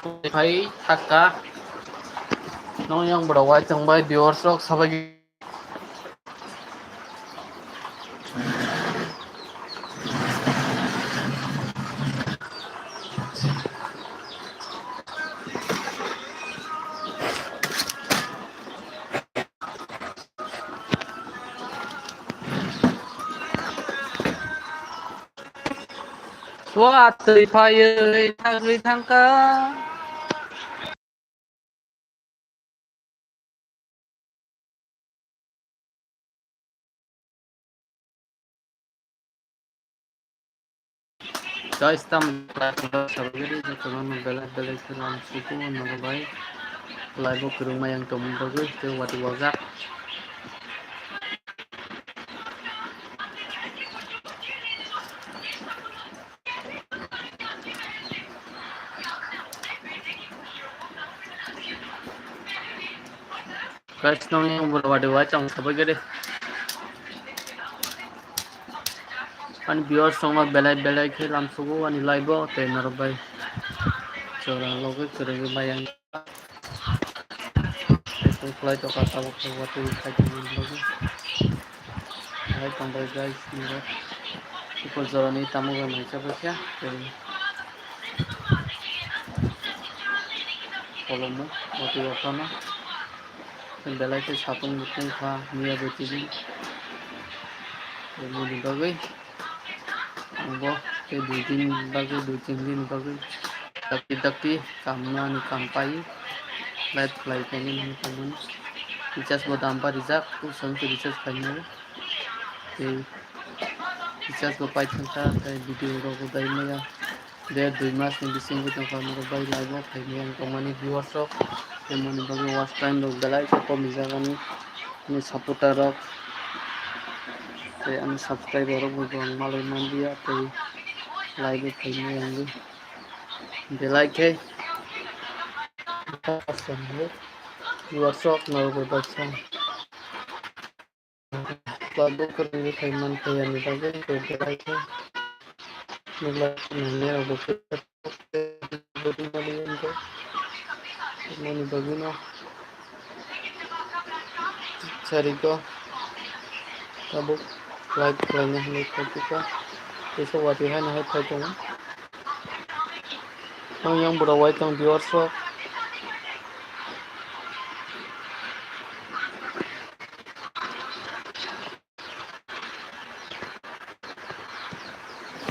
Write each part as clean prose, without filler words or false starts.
Hai Taka nong yang berawai tangbai viewers rok sabagi suat teri paye tagri tangka guys tam sabagi jangan bela film suku nabai live ke rumah yang tomong bagus ke wati wazak guys nong yang berawai wacang sabagi deh ani viewers song belai ke lam suku ani live te nabai coba logo ke rumah yang fly to kata waktu kaji bagus hai tambah guys ini people jorani tamu ga mai sabak ya kolommu wati wakana belai ke satung butung kha niya beti ini bagai anggo ke 2 दिन bagai 2-3 दिन bagai tapi kamna ni kampai light flight ini ni kamun recharge bo dampa rijak usang ke recharge khaina te recharge bo pai thangka te video ro bo dai maya 1.5 mas ni bising bo tangka mo bai live khaina yang tomani viewers rok temani bagai watch time rok belai ke kom jagani ni supporter rok te ani subscriber rok bo malai mandia te live khaina yang belai ke viewers rok no bo bacha lagu kerja kaiman kaya ni bagai belai ke nilai nilai abu beri balian ke mani bagino cari ko tabuk live lainnya ni kita bisa watihan hai thajong yang berawai tang viewers rok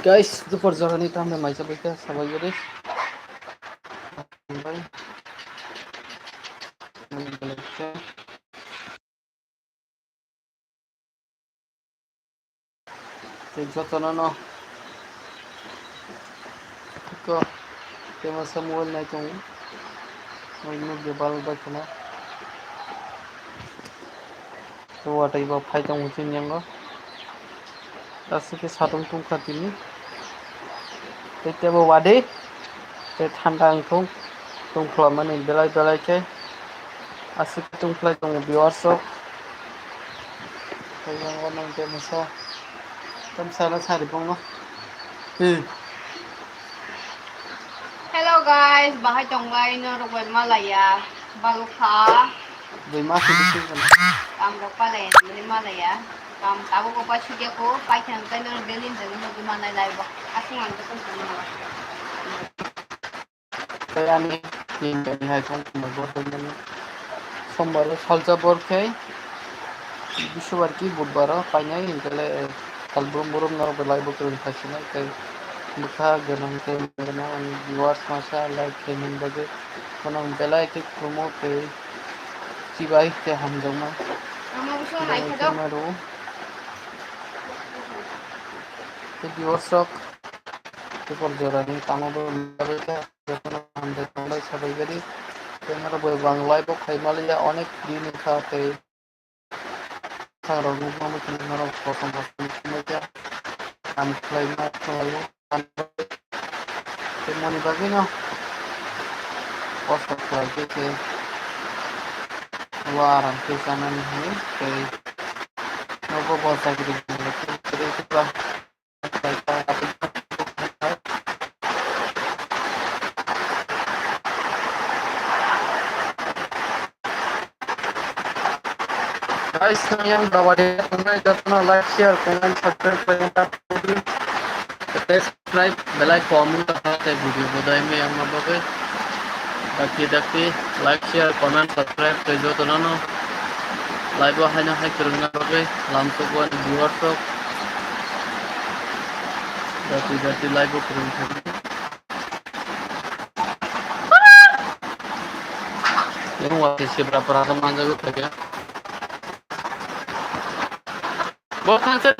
guys itu perjalanan itu sampai macam apa sama guys jotono ko tema samuel na tong mo gebal ba kana to watai ba phai tong usin yang go tasike satung tung khatini te bo wade te thanda angko tung khlamani belai ke asik tung khlai tong viewers rok yang wanang te masa tam sala sari pongo Hello guys, bahay tonglay no ruwen malaya, balukha. 2 mas ni bising kan Kam ro pale, mali malaya. Kam tabu ko pa chuge ko, pai thang kai no delin jeng no di mana lai ba. Asing an ko tong na. kaya ni tin ni hai tong mo bo tong সোমবার সলজা বরখাই বিশ্ববার কি বুধবার পাইনাই গেলে কাল বুরুম বুরুম না বেলাই বকরুন খাইছিনা তাই মুখা গনাং তে গনা আমি ভিউয়ার্স মাসা লাইক খেমিন বাগে গনাং বেলাই কে ক্রমো তে চিবাই তে হামজমা Mama gusto na ito. মারো তে ভিউয়ার্স রক তে পর জরানি তামাবো লাগাইতা যখন আমরা তোমরা সবাই গরি তোমরা বাংলায় বক খাইমালিয়া অনেক দিন খাতে Sarong mo tinanong potong meja am klaima selalu temoni bagino posto lagi ke luaran ke sana nih ke nopo bosa gitu jadi itulah Guys, yang dapat ditonton jatna like, share, comment, subscribe perintah video. Subscribe, bell icon kita pakai video bodai me yang mabagai. Daki like, share, comment, subscribe ke joto nano. Live hanya hai kerunga bagai. Langsung buat viewer sok. Daki live kerunga. Yang waktu berapa rasa manja gue ya. Bukan